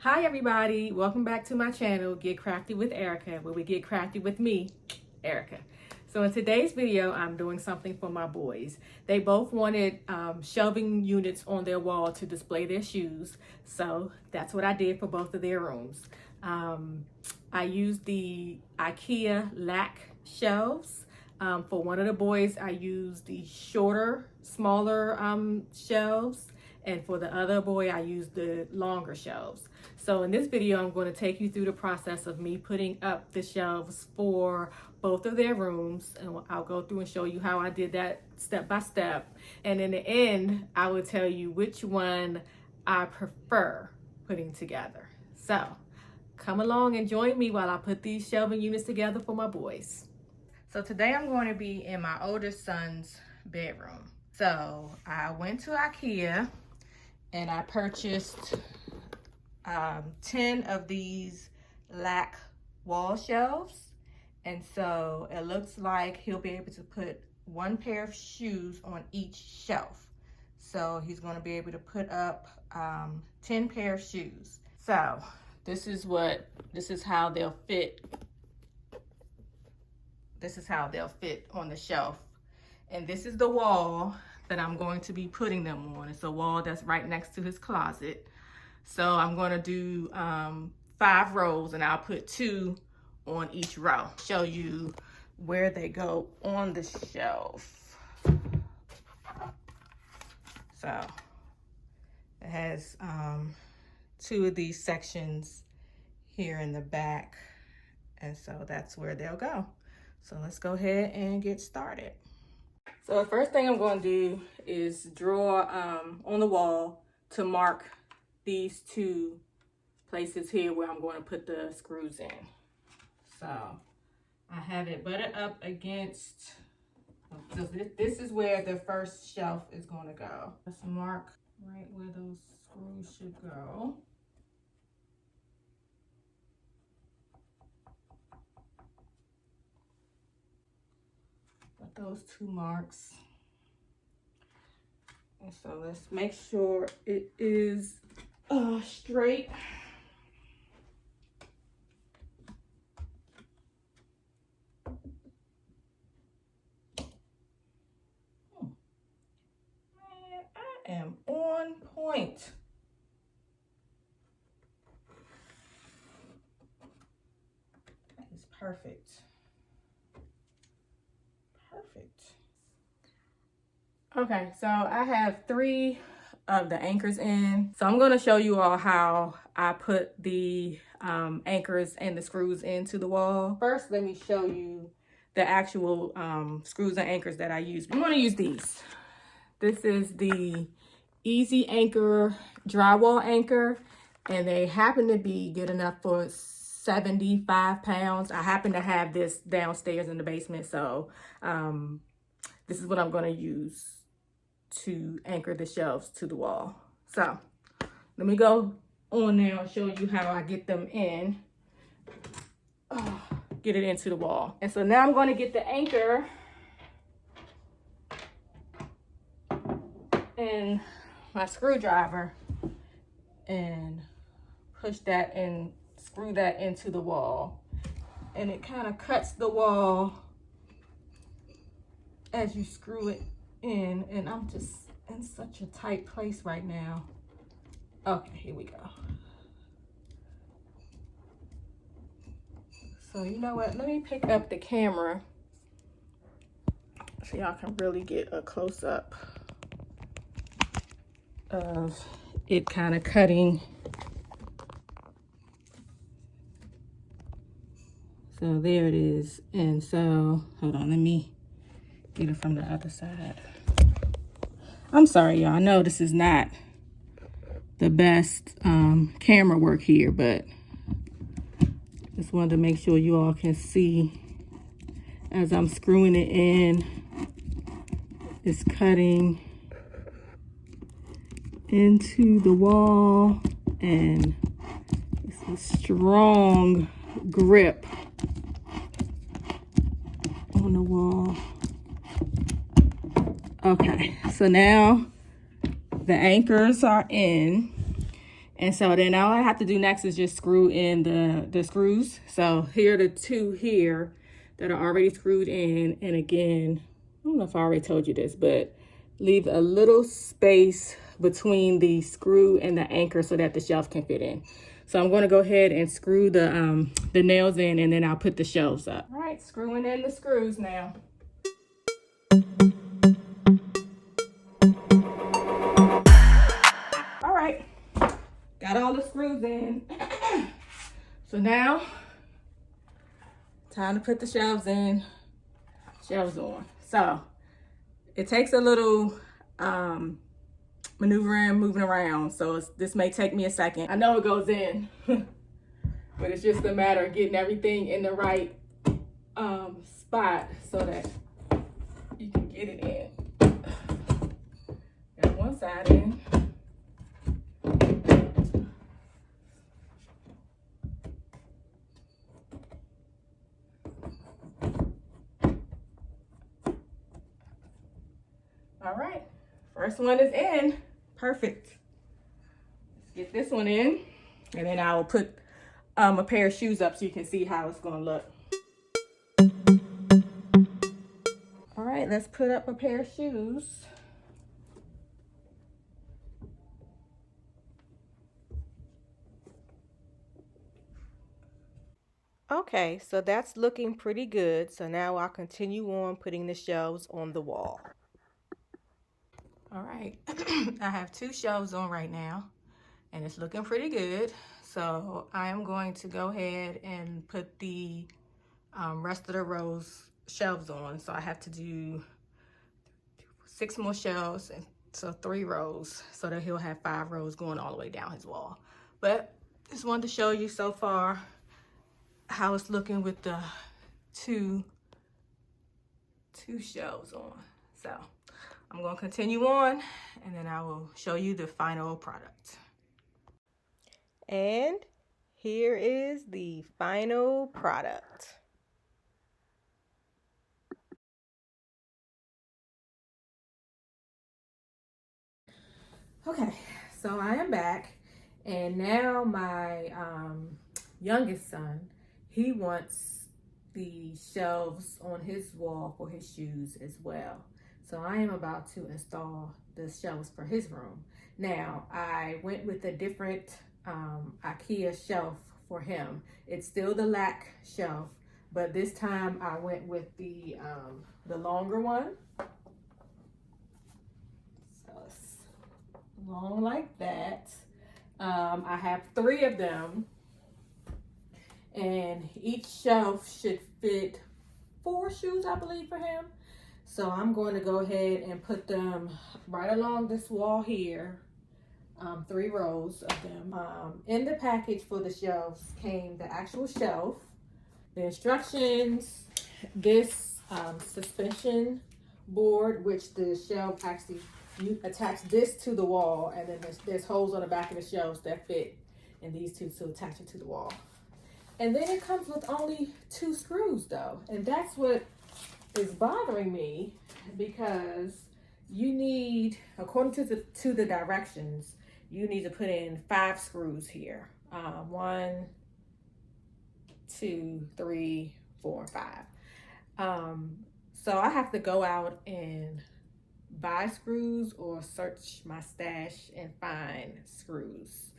Hi everybody, welcome back to my channel, Get Crafty with Erica, where we get crafty with me, Erica. So in today's video, I'm doing something for my boys. They both wanted shelving units on their wall to display their shoes. So that's what I did for both of their rooms. I used the Ikea Lack Shelves. For one of the boys, I used the shorter, smaller shelves. And for the other boy, I used the longer shelves. So in this video, I'm going to take you through the process of me putting up the shelves for both of their rooms. And I'll go through and show you how I did that step by step. And in the end, I will tell you which one I prefer putting together. So come along and join me while I put these shelving units together for my boys. So today I'm going to be in my oldest son's bedroom. So I went to Ikea and I purchased 10 of these Lack wall shelves. And so it looks like he'll be able to put one pair of shoes on each shelf. So he's going to be able to put up 10 pair of shoes. So this is how they'll fit. This is how they'll fit on the shelf. And this is the wall that I'm going to be putting them on. It's a wall that's right next to his closet. So I'm going to do 5 rows and I'll put 2 on each row. Show you where they go on the shelf. So it has 2 of these sections here in the back. And so that's where they'll go. So let's go ahead and get started. So the first thing I'm going to do is draw on the wall to mark these 2 places here where I'm going to put the screws in. So I have it butted up against, so this is where the first shelf is going to go. Let's mark right where those screws should go. Those 2 marks. And so let's make sure it is straight. Man, I am on point. That is perfect. Okay, so I have 3 of the anchors in. So I'm going to show you all how I put the anchors and the screws into the wall. First, let me show you the actual screws and anchors that I use. I'm going to use these. This is the Easy Anchor drywall anchor, and they happen to be good enough for 75 pounds. I happen to have this downstairs in the basement, so this is what I'm going to use to anchor the shelves to the wall. So let me go on now and show you how I get them in. Get it into the wall. And so now I'm going to get the anchor and my screwdriver and push that and screw that into the wall. And it kind of cuts the wall as you screw it in, and I'm just in such a tight place right now. Okay, here we go. So you know what, let me pick up the camera so y'all can really get a close-up of it kind of cutting. So there it is. And so hold on, let me get it from the other side. I'm sorry, y'all. I know this is not the best camera work here, but just wanted to make sure you all can see as I'm screwing it in. It's cutting into the wall, and it's a strong grip on the wall. Okay, so now the anchors are in, And so then all I have to do next is just screw in the screws. So here are the two here that are already screwed in. And again, I don't know if I already told you this, but leave a little space between the screw and the anchor so that the shelf can fit in. So I'm going to go ahead and screw the nails in, and then I'll put the shelves up. All right, screwing in the screws now. All right, got all the screws in. So now, time to put the shelves in, shelves on. So it takes a little maneuvering, moving around. So this may take me a second. I know it goes in, but it's just a matter of getting everything in the right spot so that you can get it in. Got one side in. All right, first one is in. Perfect. Let's get this one in, and then I will put a pair of shoes up so you can see how it's gonna look. All right, let's put up a pair of shoes. Okay, so that's looking pretty good. So now I'll continue on putting the shelves on the wall. All right, I have two shelves on right now, and it's looking pretty good. So I am going to go ahead and put the rest of the rows shelves on. So I have to do 6 more shelves, and so 3 rows, so that he'll have 5 rows going all the way down his wall. But just wanted to show you so far how it's looking with the two shelves on. So I'm going to continue on, and then I will show you the final product. And here is the final product. Okay, so I am back, and now my youngest son, he wants the shelves on his wall for his shoes as well. So I am about to install the shelves for his room. Now, I went with a different Ikea shelf for him. It's still the Lack shelf, but this time I went with the longer one. So it's long like that. I have 3 of them, and each shelf should fit 4 shoes, I believe, for him. So I'm going to go ahead and put them right along this wall here, 3 rows of them. In the package for the shelves came the actual shelf, the instructions, this suspension board, which the shelf actually, you attach this to the wall, and then there's holes on the back of the shelves that fit in these two to attach it to the wall. And then it comes with only 2 screws though, and that's what is bothering me, because you need, according to the directions, you need to put in 5 screws here. 1, 2, 3, 4, 5. So I have to go out and buy screws or search my stash and find screws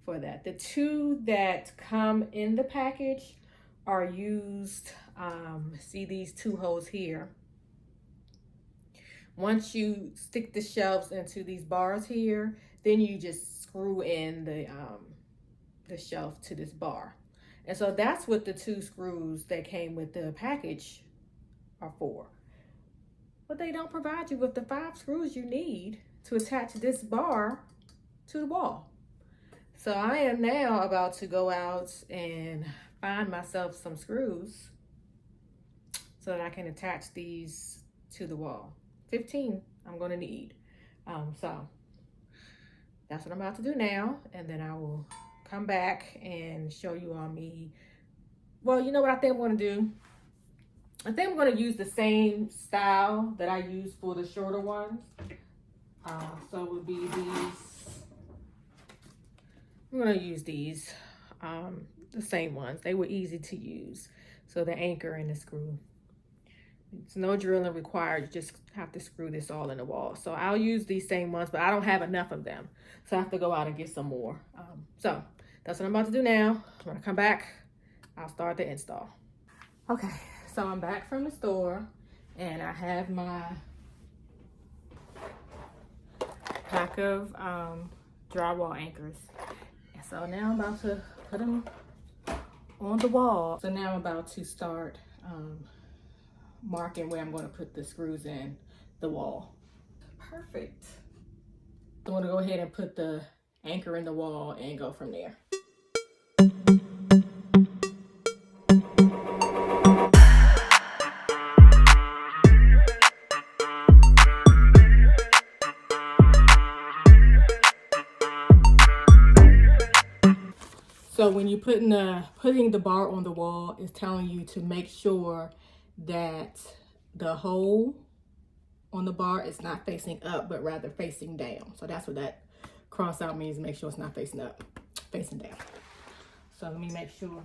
for that. The 2 that come in the package are used. See these 2 holes here. Once you stick the shelves into these bars here, then you just screw in the shelf to this bar. And so that's what the 2 screws that came with the package are for. But they don't provide you with the 5 screws you need to attach this bar to the wall. So I am now about to go out and find myself some screws so that I can attach these to the wall. 15 I'm going to need. So that's what I'm about to do now, and then I will come back and show you all me. Well, you know what I think I'm going to do? I think I'm going to use the same style that I use for the shorter ones. So it would be I'm gonna use these, the same ones. They were easy to use. So the anchor and the screw. It's no drilling required. You just have to screw this all in the wall. So I'll use these same ones, but I don't have enough of them. So I have to go out and get some more. So that's what I'm about to do now. When I come back, I'll start the install. Okay, so I'm back from the store and I have my pack of drywall anchors. And so now I'm about to put them on the wall. So now I'm about to start marking where I'm going to put the screws in the wall. Perfect. I'm going to go ahead and put the anchor in the wall and go from there. So when you're putting the bar on the wall, it's telling you to make sure that the hole on the bar is not facing up, but rather facing down. So that's what that cross out means, make sure it's not facing up, facing down. So let me make sure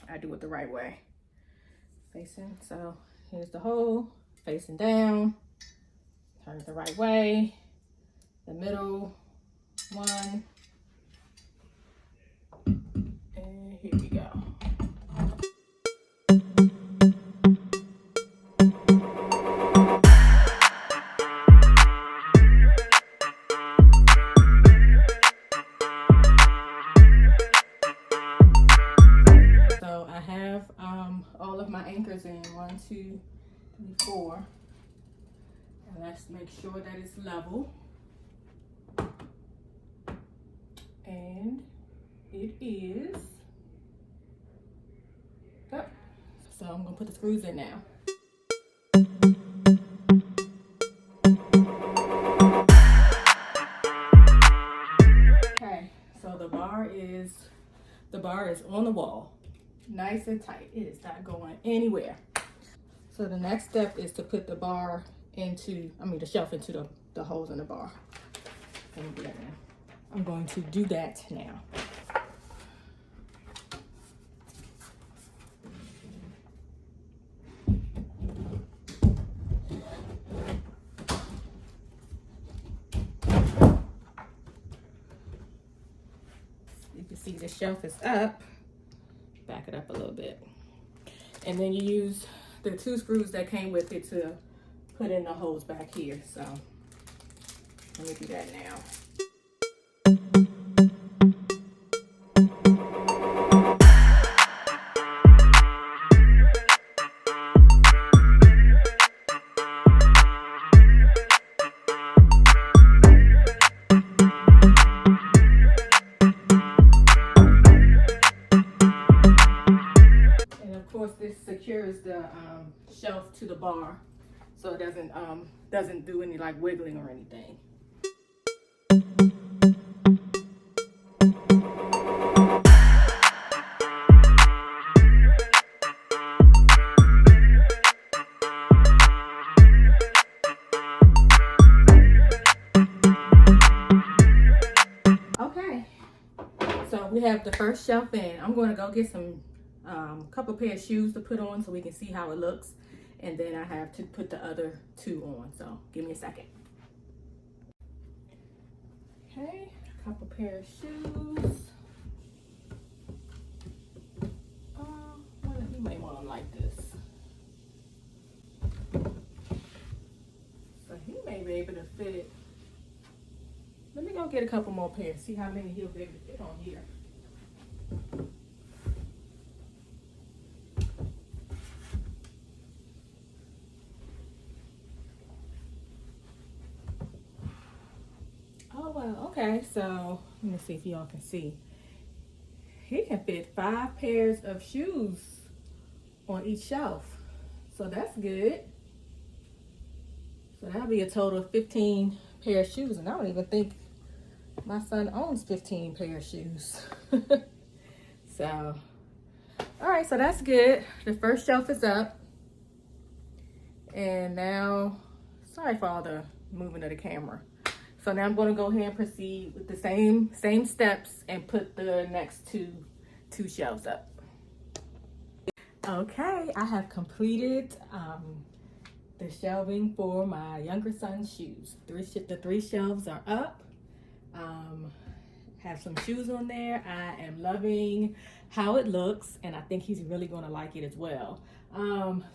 I do it the right way. Facing, so here's the hole, facing down, turn it the right way, the middle one, and here we go. So I have all of my anchors in, 1, 2, 3, 4. And let's make sure that it's level. And it is. Yep. So I'm gonna put the screws in now. Okay, so the bar is on the wall. Nice and tight. It is not going anywhere. So the next step is to put the bar into, the shelf into the holes in the bar. Let me do that now. I'm going to do that now. You can see the shelf is up. Back it up a little bit. And then you use the 2 screws that came with it to put in the holes back here. So let me do that now. This secures the shelf to the bar, so it doesn't do any like wiggling or anything. Okay, so we have the first shelf in. I'm going to go get some couple pair of shoes to put on so we can see how it looks, and then I have to put the other 2 on, so give me a second. Okay, a couple pair of shoes. Well, you may want them like this, so he may be able to fit. Let me go get a couple more pairs, see how many he'll be able to fit on here. Oh, well, okay, so let me see if y'all can see. He can fit 5 pairs of shoes on each shelf. So that's good. So that'll be a total of 15 pair of shoes. And I don't even think my son owns 15 pair of shoes. So, all right, so that's good. The first shelf is up. And now, sorry for all the moving of the camera. So now I'm going to go ahead and proceed with the same steps and put the next two shelves up. Okay, I have completed the shelving for my younger son's shoes. The three shelves are up. Have some shoes on there. I am loving how it looks, and I think he's really going to like it as well.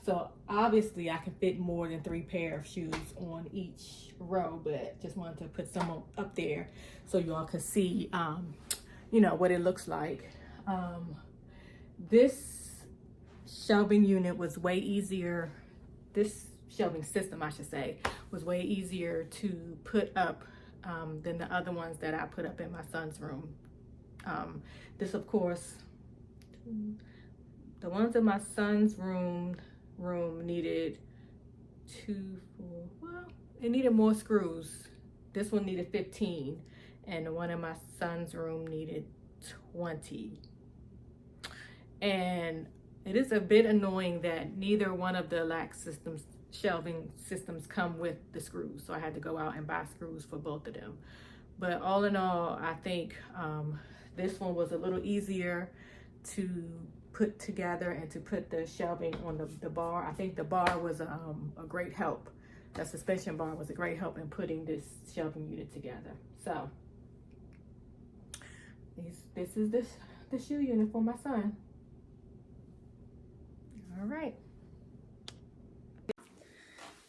So obviously I can fit more than 3 pair of shoes on each row, but just wanted to put some up there so you all can see, you know, what it looks like. This shelving unit was way easier. This shelving system, I should say, was way easier to put up than the other ones that I put up in my son's room. This, of course, the ones in my son's room needed it needed more screws. This one needed 15, and the one in my son's room needed 20. And it is a bit annoying that neither one of the Lack shelving systems come with the screws, so I had to go out and buy screws for both of them. But all in all, I think this one was a little easier to put together and to put the shelving on the bar. I think the bar was a great help. The suspension bar was a great help in putting this shelving unit together. So this is the shoe unit for my son. All right.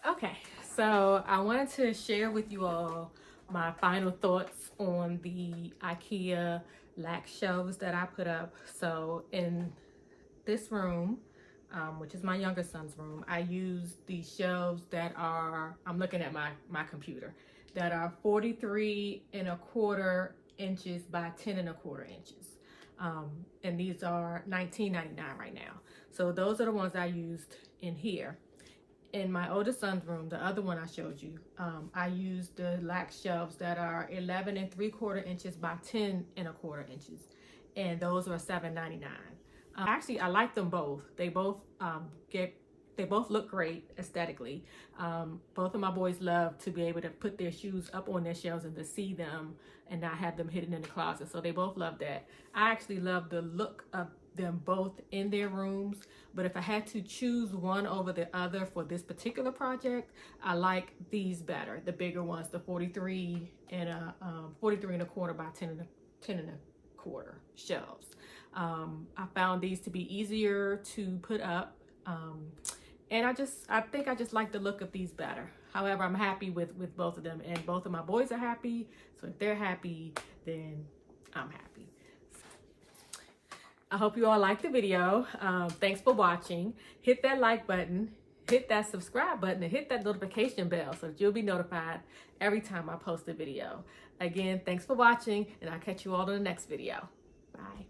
Okay, so I wanted to share with you all my final thoughts on the Ikea Lack Shelves that I put up. So in this room, which is my younger son's room, I used these shelves that are, I'm looking at my computer, that are 43¼ inches by 10¼ inches. And these are $19.99 right now. So those are the ones I used in here. In my oldest son's room, the other one I showed you, I used the Lack shelves that are 11¾ inches by 10¼ inches, and those are $7.99. Actually, I like them both. They both look great aesthetically. Both of my boys love to be able to put their shoes up on their shelves and to see them and not have them hidden in the closet. So they both love that. I actually love the look of them both in their rooms, but if I had to choose one over the other for this particular project, I like these better, the bigger ones, the 43 and 43¼ by 10¼ shelves. I found these to be easier to put up, and I think I just like the look of these better. However, I'm happy with both of them, and both of my boys are happy, so if they're happy, then I'm happy. I hope you all liked the video. Thanks for watching. Hit that like button, hit that subscribe button, and hit that notification bell so that you'll be notified every time I post a video. Again, thanks for watching, and I'll catch you all in the next video. Bye.